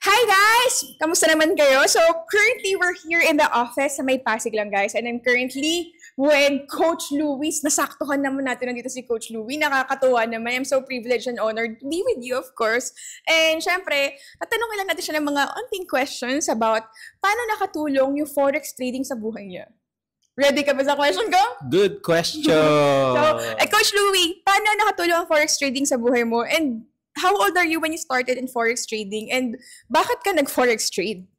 Hi guys! Kamusta naman kayo? So currently we're here in the office sa may Pasig lang guys and I'm currently with Coach Louis. Nasaktuhan naman natin nandito si Coach Louis. Nakakatuwa naman. I'm so privileged and honored to be with you of course. And syempre, tatanungin lang natin siya ng mga onting questions about paano nakatulong yung forex trading sa buhay niya. Ready ka ba sa question ko? Good question. Coach Louis, paano nakatulong ang forex trading sa buhay mo? And how old are you when you started in forex trading? And bakit ka nag-forex trade?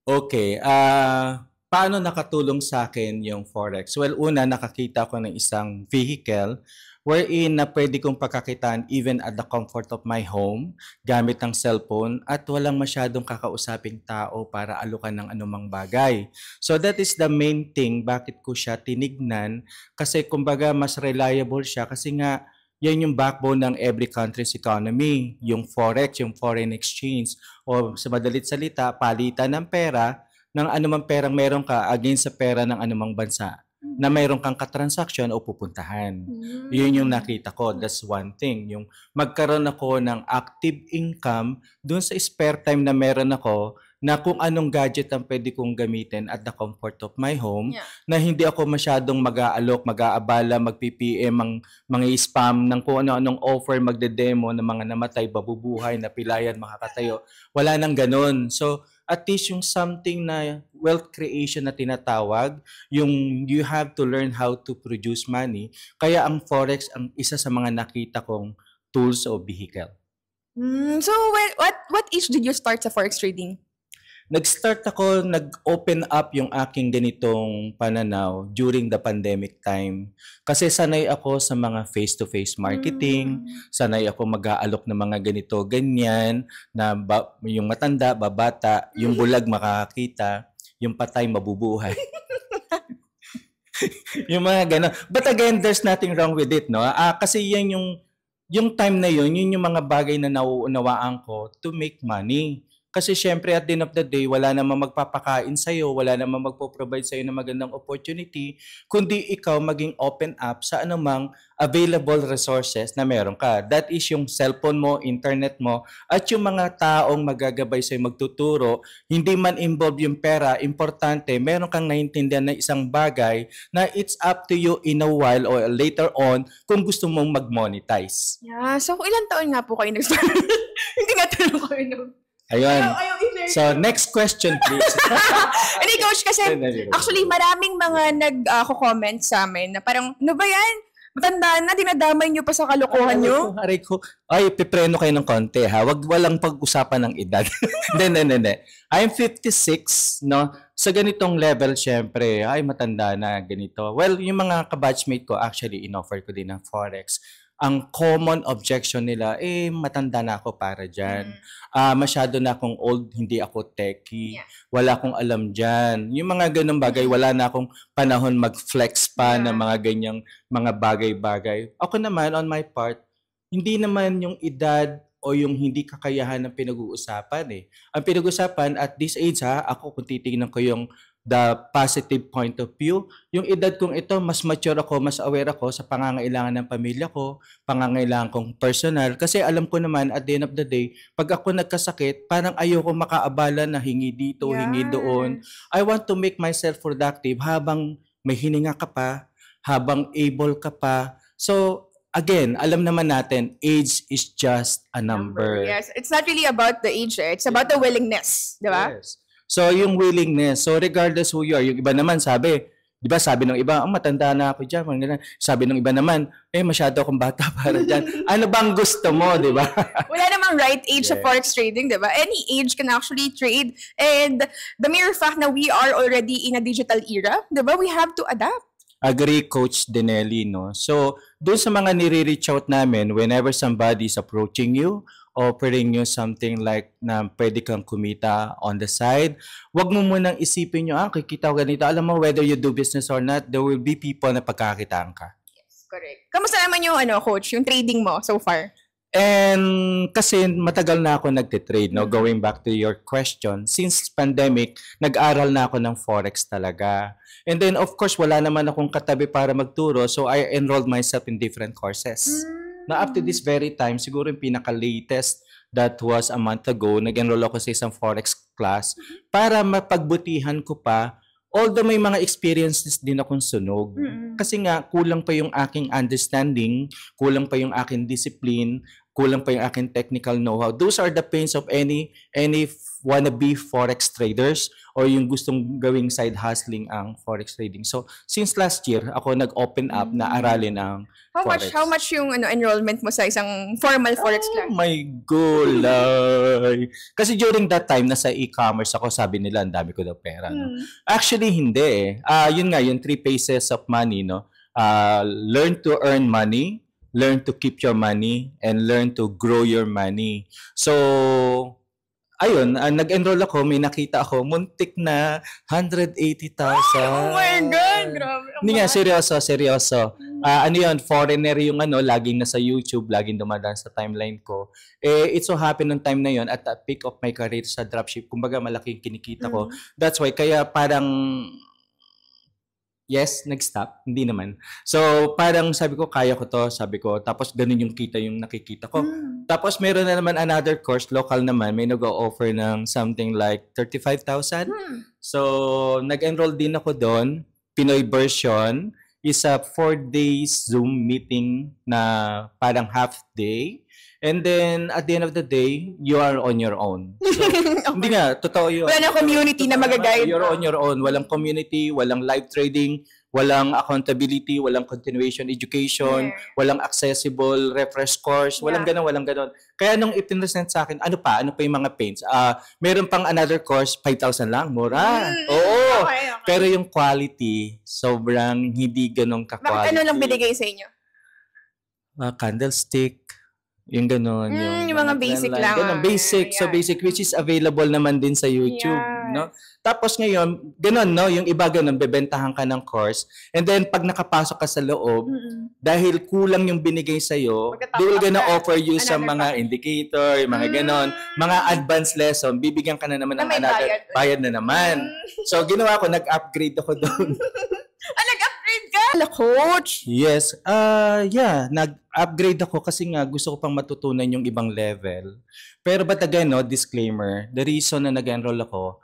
Okay. Paano nakatulong sa akin yung Forex? Well, una, nakakita ko ng isang vehicle wherein na pwede kong pagkakitaan even at the comfort of my home gamit ng cellphone at walang masyadong kakausaping tao para alukan ng anumang bagay. So that is the main thing bakit ko siya tinignan kasi kumbaga mas reliable siya kasi nga yan yung backbone ng every country's economy, yung forex, yung foreign exchange, o sa madalit salita, palitan ng pera, ng anumang perang meron ka against sa pera ng anumang bansa na mayroon kang katransaksyon o pupuntahan. Yun yung nakita ko. That's one thing. Yung magkaroon ako ng active income dun sa spare time na meron ako na kung anong gadget ang pwede kong gamitin at the comfort of my home, na hindi ako masyadong mag-aalok, mag-aabala, mag-PPM, mga spam ng kung ano-anong offer, magde-demo ng mga namatay, babubuhay, napilayan, makakatayo. Wala nang ganun. So, at least yung something na wealth creation na tinatawag, yung you have to learn how to produce money. Kaya ang Forex ang isa sa mga nakita kong tools o vehicle. So, what age did you start sa Forex trading? Nag-start ako, nag-open up yung aking ganitong pananaw during the pandemic time. Kasi sanay ako sa mga face-to-face marketing, sanay ako mag-aalok ng mga ganito, ganyan, na yung matanda, babata, yung bulag makakakita, yung patay mabubuhay. Yung mga gano'n. But again, there's nothing wrong with it, no? Kasi yan yung time na yun yung mga bagay na nauunawaan ko to make money. Kasi syempre at the end of the day, wala namang magpapakain sa'yo, wala namang magpo-provide sa'yo ng magandang opportunity, kundi ikaw maging open up sa anumang available resources na meron ka. That is yung cellphone mo, internet mo, at yung mga taong magagabay sa'yo, magtuturo, hindi man involve yung pera, importante, meron kang naiintindihan na isang bagay na it's up to you in a while or later on kung gusto mong mag-monetize. Yeah, so ilang taon nga po kayo nag-start? Hindi nga tanong ko yun. Ayun. So, next question, please. Hindi, Coach, kasi actually maraming mga nag-comment sa amin na parang, ano ba yan? Matanda na, dinadamay nyo pa sa kalokohan nyo? Aray ko. Ay, pipreno kayo ng konti, ha? Walang pag-usapan ng edad. Hindi. I'm 56, no? Sa ganitong level, syempre, ay, matanda na, ganito. Well, yung mga kabatchmate ko, actually, in-offer ko din ng Forex. Ang common objection nila, matanda na ako para dyan. Masyado na akong old, hindi ako techie. Wala akong alam dyan. Yung mga ganong bagay, wala na akong panahon mag-flex pa ng mga ganyang mga bagay-bagay. Ako naman, on my part, hindi naman yung edad o yung hindi kakayahan ng pinag-uusapan Ang pinag-uusapan at this age ako kung titingnan ko yung the positive point of view. Yung edad kong ito, mas mature ako, mas aware ako sa pangangailangan ng pamilya ko, pangangailangan kong personal. Kasi alam ko naman, at the end of the day, pag ako nagkasakit, parang ayoko makaabala na hingi dito, hingi doon. I want to make myself productive habang may hininga ka pa, habang able ka pa. So, again, alam naman natin, age is just a number. Yes, it's not really about the age, it's about the willingness, di ba? Yes. So, yung willingness. So, regardless who you are, yung iba naman sabi, di ba sabi ng iba, matanda na ako dyan. Sabi ng iba naman, masyado akong bata para dyan. Ano bang gusto mo, di ba? Wala namang right age sa Forex trading, di ba? Any age can actually trade. And the mere fact na we are already in a digital era, di ba? We have to adapt. Agree, Coach Denelli, no? So, doon sa mga nire-reach out namin, whenever somebody is approaching you, offering you something like na pwede kang kumita on the side, wag mo munang isipin nyo, kikita ko ganito. Alam mo, whether you do business or not, there will be people na pagkakitaan ka. Yes, correct. Kamusta naman yung Coach, yung trading mo so far? And kasi matagal na ako nagtitrade, no? Going back to your question, since pandemic, nag-aral na ako ng Forex talaga. And then, of course, wala naman akong katabi para magturo, so I enrolled myself in different courses. Na up to this very time, siguro yung pinaka-latest that was a month ago. Nag-enroll ako sa isang forex class para mapagbutihan ko pa. Although may mga experiences din akong sunog. Kasi nga, kulang pa yung aking understanding, kulang pa yung aking discipline, kulang pa yung aking technical know-how. Those are the pains of any wannabe forex traders or yung gustong gawing side hustling ang forex trading. So, since last year, ako nag-open up na aralin ang forex. How much yung enrollment mo sa isang formal forex class? Oh my gulay! Kasi during that time, nasa e-commerce ako, sabi nila, ang dami ko daw pera. No? Actually, hindi eh. Yun nga, yung 3 phases of money, no? Learn to earn money, learn to keep your money, and learn to grow your money. So, ayun, nag-enroll ako, may nakita ako, muntik na 180,000. Oh my God, grabe. Hindi nga, seryoso. Ano yun, foreigner yung laging nasa YouTube, laging dumadaan sa timeline ko. It so happened nung time na yun, at the peak of my career sa dropship, kumbaga malaking kinikita ko. That's why, kaya parang, yes, nag-stop. Hindi naman. So, parang sabi ko, kaya ko to. Sabi ko, tapos ganun yung kita yung nakikita ko. Tapos meron na naman another course, local naman, may nag-o-offer ng something like 35,000. So, nag-enroll din ako doon. Pinoy version is a 4 days Zoom meeting na parang half day. And then, at the end of the day, you are on your own. So, hindi nga, totoo yun. Wala na community na mag-guide. You're on your own. Walang community, walang live trading, walang accountability, walang continuation education, walang accessible refresh course, walang ganon. Kaya nung ipinresent sa akin, ano pa yung mga pains? Meron pang another course, 5,000 lang, mura. Oo. Okay. Pero yung quality, sobrang hindi ganong ka-quality. Bakit ano lang binigay sa inyo? Candlestick, yung gano'n. Yung mga basic lang. Ganun, basic. So basic, which is available naman din sa YouTube. No? Tapos ngayon, gano'n, no? Yung iba gano'n, bebentahan ka ng course. And then, pag nakapasok ka sa loob, dahil kulang yung binigay sa'yo, they will gonna offer you sa mga indicator, yung mga gano'n, mga advanced lesson, bibigyan ka na naman ng another, bayad na naman. So, ginawa ko, nag-upgrade ako doon. Nag-upgrade ka? Coach? Yes. Nag-upgrade ako kasi nga gusto ko pang matutunan yung ibang level. Pero but again, no, disclaimer, the reason na nag-enroll ako,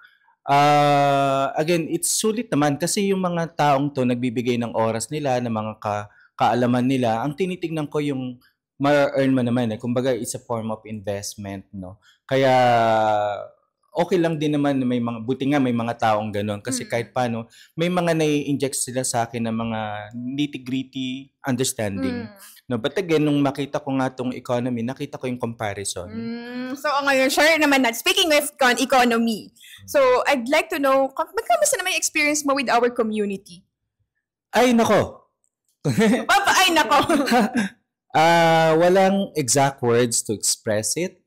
again, it's sulit naman kasi yung mga taong to nagbibigay ng oras nila, ng mga kaalaman nila, ang tinitignan ko yung ma-earn mo naman. Kumbaga, it's a form of investment, no? Kaya, okay lang din naman may mga, buti nga may mga taong gano'n kasi kahit paano, may mga nai-inject sila sa akin ng mga nitty-gritty understanding. No, but again, nung makita ko nga tong economy, nakita ko yung comparison. So, ngayon, share naman natin. Speaking of economy, so I'd like to know, magkamusta naman yung experience mo with our community? Ay, nako. Ay, nako. Walang exact words to express it.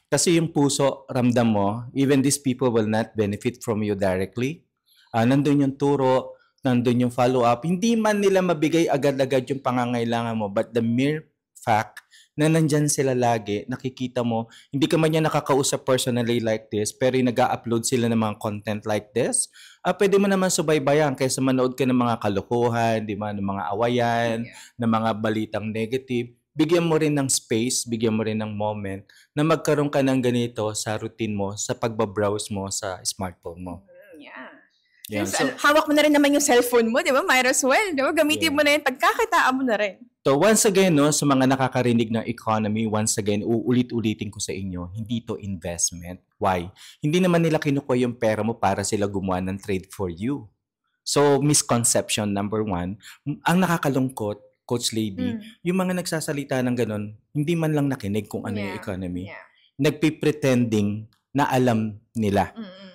Kasi yung puso, ramdam mo, even these people will not benefit from you directly. Nandun yung turo, nandun yung follow-up. Hindi man nila mabigay agad-agad yung pangangailangan mo, but the mere fact na nandyan sila lagi, nakikita mo, hindi ka man niya nakakausap personally like this, pero yung nag-upload sila ng mga content like this, pwede mo naman subaybayan kaysa manood ka ng mga kalokohan, di ba, ng mga awayan, ng mga balitang negative. Bigyan mo rin ng space, bigyan mo rin ng moment na magkaroon ka ng ganito sa routine mo, sa pagbabrowse mo sa smartphone mo. Yan. So, hawak mo na rin naman yung cellphone mo, di ba? Might as well, di ba? Gamitin mo na yun, pagkakitaan mo na rin. So once again, no, sa mga nakakarinig ng economy, once again, uulit-ulitin ko sa inyo, hindi to investment. Why? Hindi naman nila kinukuha yung pera mo para sila gumawa ng trade for you. So misconception number 1, ang nakakalungkot, Coach Lady, yung mga nagsasalita ng ganun, hindi man lang nakinig kung ano yung economy. Nagpipretending na alam nila.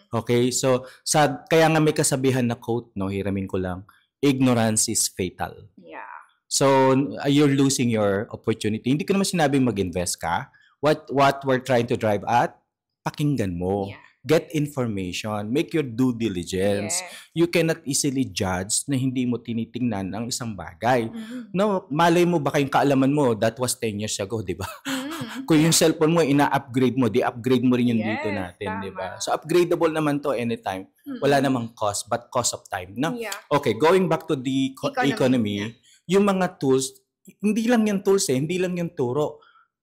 Okay? So, kaya nga may kasabihan na quote, no, hiramin ko lang, ignorance is fatal. So, you're losing your opportunity. Hindi ko naman sinabing mag-invest ka. What we're trying to drive at, pakinggan mo. Get information. Make your due diligence. You cannot easily judge na hindi mo tinitingnan ang isang bagay. No, malay mo baka yung kaalaman mo, that was 10 years ago, di ba? Kung yung cellphone mo, ina-upgrade mo, di-upgrade mo rin yung dito natin, di ba? So, upgradable naman to anytime. Wala namang cost, but cost of time. No? Okay, going back to the economy, yung mga tools, hindi lang yung tools hindi lang yung turo.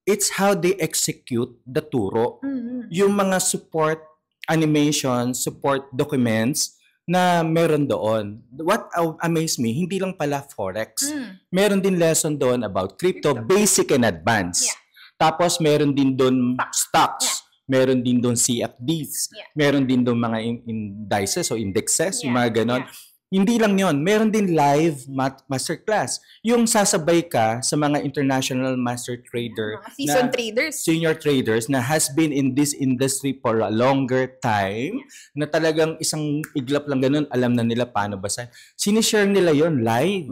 it's how they execute the turo. Yung mga support animation, support documents na meron doon. What amazed me, hindi lang pala Forex. Meron din lesson doon about crypto, basic and advanced. Tapos meron din doon stocks. Meron din doon CFDs. Meron din doon mga indices o indexes, yung mga ganon. Hindi lang yon, meron din live masterclass. Yung sasabay ka sa mga international master trader, seasoned traders, senior traders na has been in this industry for a longer time, na talagang isang iglap lang ganun, alam na nila paano basahin. Sinishare nila yon live.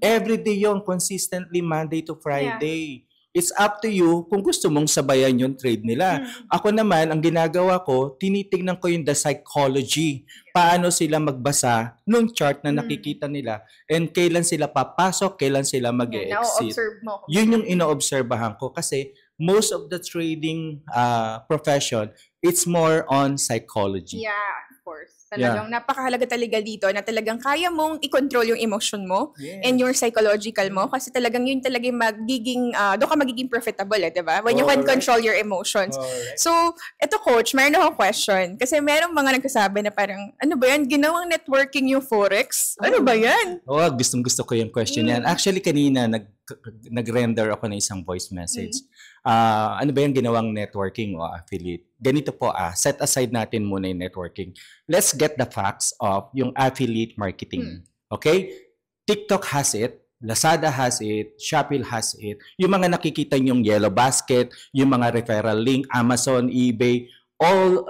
Every day yon, consistently Monday to Friday. It's up to you kung gusto mong sabayan yung trade nila. Ako naman, ang ginagawa ko, tinitingnan ko yung the psychology. Paano sila magbasa nung chart na nakikita nila. And kailan sila papasok, kailan sila mag-e-exit. Yun yung ino-obserbahan ko. Kasi most of the trading profession, it's more on psychology. Yeah, of course. Talagang napakahalaga talaga dito na talagang kaya mong i-control yung emotion mo and your psychological mo kasi talagang yun talaga yung magiging, doon ka magiging profitable diba? When you can control your emotions. So, eto coach, mayroon akong question. Kasi merong mga nagsasabi na parang, ano ba yan? Ginawang networking yung Forex? Ano ba yan? Gustong-gusto ko yung question yan. Actually, kanina nag-render ako ng isang voice message. Ano ba yung ginawang networking o affiliate? Ganito po, set aside natin muna yung networking. Let's get the facts of yung affiliate marketing. Okay? TikTok has it, Lazada has it, Shopee has it. Yung mga nakikita yung Yellow Basket, yung mga referral link, Amazon, eBay, all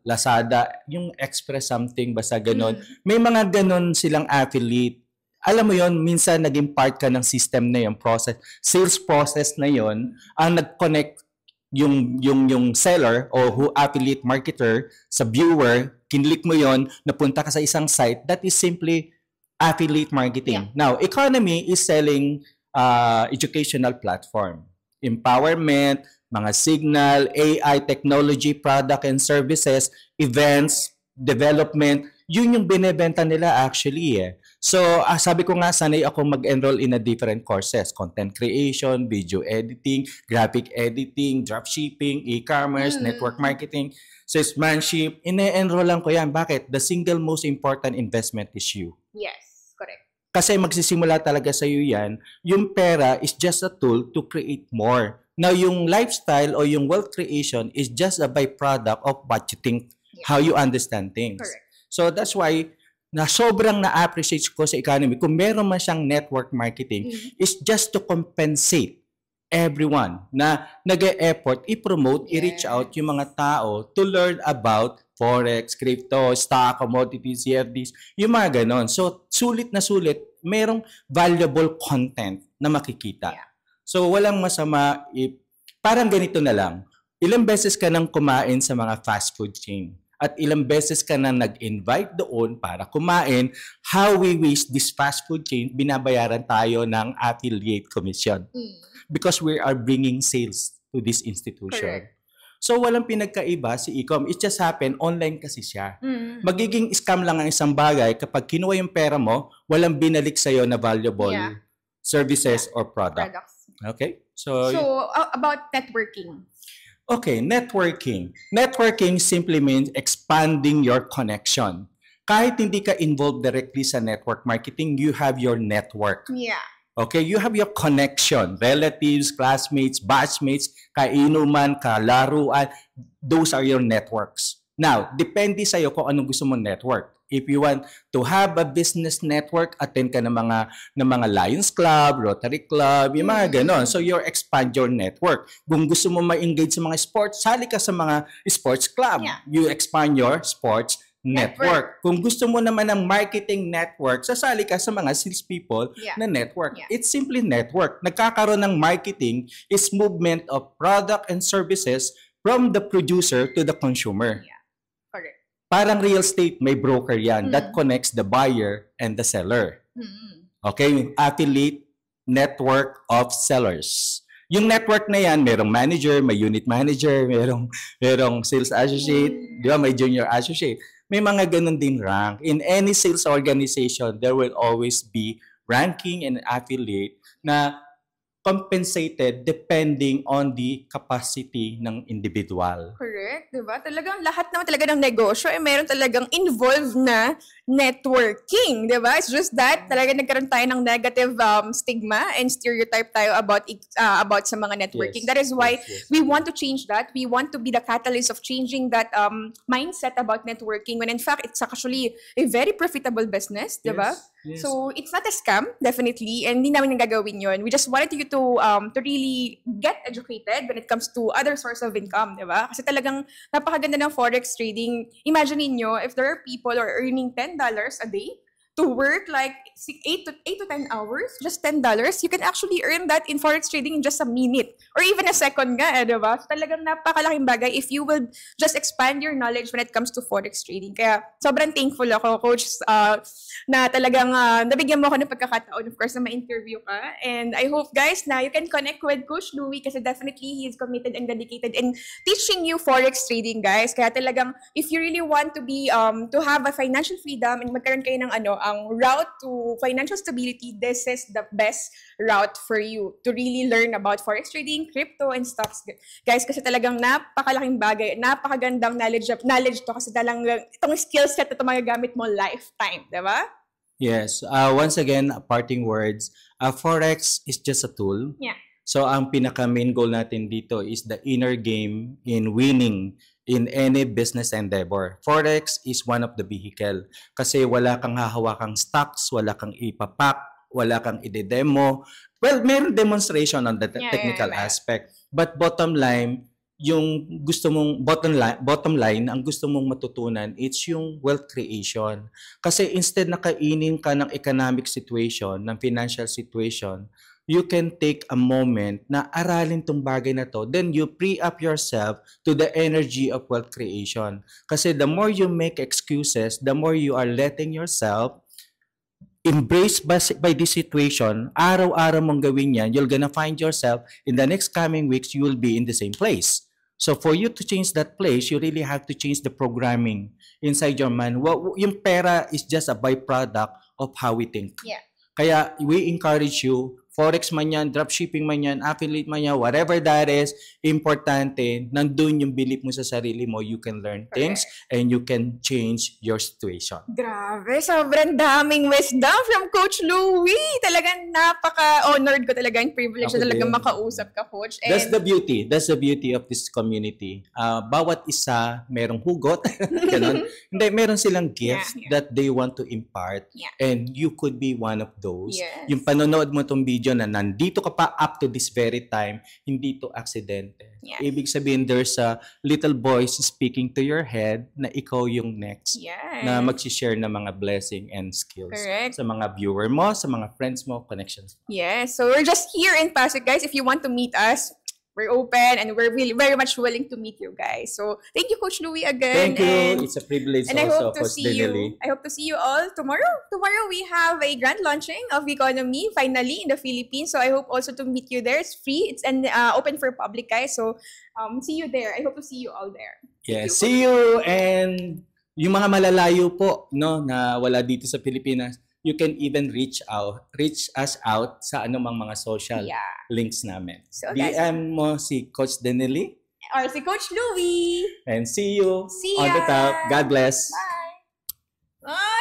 Lazada, yung Express something, basta ganon. May mga ganon silang affiliate. Alam mo yon, minsan naging part ka ng system na yon, process, sales process na yon, ang nag-connect yung seller o who affiliate marketer sa viewer, kinlik mo yon, napunta ka sa isang site, that is simply affiliate marketing. Now, economy is selling educational platform, empowerment, mga signal, AI, technology, product and services, events, development, yun yung binebenta nila actually So, sabi ko nga, sanay ako mag-enroll in a different courses. Content creation, video editing, graphic editing, dropshipping, e-commerce, network marketing, salesmanship. Ine-enroll lang ko yan. Bakit? The single most important investment is you. Yes, correct. Kasi magsisimula talaga sa iyo yan. Yung pera is just a tool to create more. Now, yung lifestyle o yung wealth creation is just a byproduct of what you think, how you understand things. Correct. So, that's why na sobrang na-appreciate ko sa economy, kung meron man siyang network marketing, is just to compensate everyone na nag-e-effort, i-promote, i-reach out yung mga tao to learn about Forex, crypto, stock, commodities, CFDs, yung mga ganon. So, sulit na sulit, merong valuable content na makikita. So, walang masama, parang ganito na lang, ilang beses ka nang kumain sa mga fast food chain at ilang beses ka na nag-invite doon para kumain, how we wish this fast food chain, binabayaran tayo ng affiliate commission. Because we are bringing sales to this institution. Correct. So, walang pinagkaiba si e-com. It just happened, online kasi siya. Magiging scam lang ang isang bagay kapag kinuha yung pera mo, walang binalik sa'yo na valuable services or products. Okay? So, about networking. Okay, networking. Networking simply means expanding your connection. Kahit hindi ka involved directly sa network marketing, you have your network. Yeah. Okay, you have your connection. Relatives, classmates, batchmates, kainuman, kalaruan, those are your networks. Now, depende sa'yo kung anong gusto mong network. If you want to have a business network, attend ka ng mga Lions Club, Rotary Club, yung mga ganon. So, you expand your network. Kung gusto mo ma-engage sa mga sports, sali ka sa mga sports club. You expand your sports network. Kung gusto mo naman ng marketing network, sasali ka sa mga salespeople na network. It's simply network. Nagkakaroon ng marketing is movement of product and services from the producer to the consumer. Correct. Parang real estate, may broker yan that connects the buyer and the seller. Okay? Affiliate network of sellers. Yung network na yan, merong manager, may unit manager, merong sales associate, di ba? May junior associate. May mga ganun din rank. In any sales organization, there will always be ranking and affiliate na compensated depending on the capacity ng individual. Correct, di ba? Talagang lahat naman talaga ng negosyo ay meron talagang involved na networking, di ba? It's just that talaga nagkaroon tayo ng negative stigma and stereotype tayo about sa mga networking. Yes. That is why Yes. we want to change that. We want to be the catalyst of changing that mindset about networking when in fact it's actually a very profitable business, di ba? Yes. So it's not a scam, definitely, and hindi namin gagawin yun. We just wanted you to really get educated when it comes to other source of income, di ba? Kasi talagang napakaganda ng forex trading. Imagine niyo if there are people who are earning $10 a day to work like 8 to 10 hours, just $10, you can actually earn that in forex trading in just a minute or even a second nga, diba? So talagang napakalaking bagay if you will just expand your knowledge when it comes to forex trading. Kaya sobrang thankful ako, Coach, na talagang nabigyan mo ako ng pagkakataon, of course, na ma-interview ka. And I hope, guys, na you can connect with Coach Louie kasi definitely he is committed and dedicated in teaching you forex trading, guys. Kaya talagang if you really want to be to have a financial freedom and magkaroon kayo ng ang route to financial stability, this is the best route for you to really learn about forex trading, crypto, and stocks. Guys, kasi talagang napakalaking bagay, napakagandang knowledge to kasi talagang itong skill set na ito magagamit mo lifetime, di ba? Yes. Once again, parting words, Forex is just a tool. Yeah. So, ang pinaka-main goal natin dito is the inner game in winning in any business endeavor. Forex is one of the vehicle kasi wala kang hahawakang stocks, wala kang ipapak, wala kang ide-demo. Well, meron demonstration on the technical aspect. But bottom line, yung gusto mong bottom line, ang gusto mong matutunan, it's yung wealth creation. Kasi instead na kainin ka ng economic situation, ng financial situation, you can take a moment na aralin tong bagay na to, then you free up yourself to the energy of wealth creation. Kasi the more you make excuses, the more you are letting yourself embraced by this situation, araw-araw mong gawin yan, you're gonna find yourself in the next coming weeks, you will be in the same place. So for you to change that place, you really have to change the programming inside your mind. Yung pera is just a byproduct of how we think. Yeah. Kaya we encourage you, Forex man yan, dropshipping man yan, affiliate man yan, whatever that is, importante, nandun yung belief mo sa sarili mo, you can learn things and you can change your situation. Grabe, sobrang daming wisdom from Coach Louie. Talagang napaka-honored ko talaga yung privilege na talagang makausap ka, Coach. And That's the beauty of this community. Bawat isa merong hugot, ganun. Hindi, meron silang gifts that they want to impart and you could be one of those. Yes. Yung panonood mo tong video na nandito ka pa up to this very time, hindi to aksidente. Yes. Ibig sabihin, there's a little voice speaking to your head na ikaw yung next na mag-share ng mga blessing and skills. Correct. Sa mga viewer mo, sa mga friends mo, connections. Yes, so we're just here in Pasig, guys. If you want to meet us, we're open and we're really very much willing to meet you guys. So thank you, Coach Louie, again. Thank you. It's a privilege and also, I hope to Coach see Denely. you. I hope to see you all tomorrow. Tomorrow we have a grand launching of Economy finally in the Philippines. So I hope also to meet you there. It's free. It's open for public, guys. So see you there. I hope to see you all there. Yes, see you. And yung mga malalayo po, no, na wala dito sa Pilipinas, you can even reach us out sa anumang mga social links namin. So, guys, DM mo si Coach Denely. Or si Coach Louie. And see you See on the ya. top. God bless. Bye.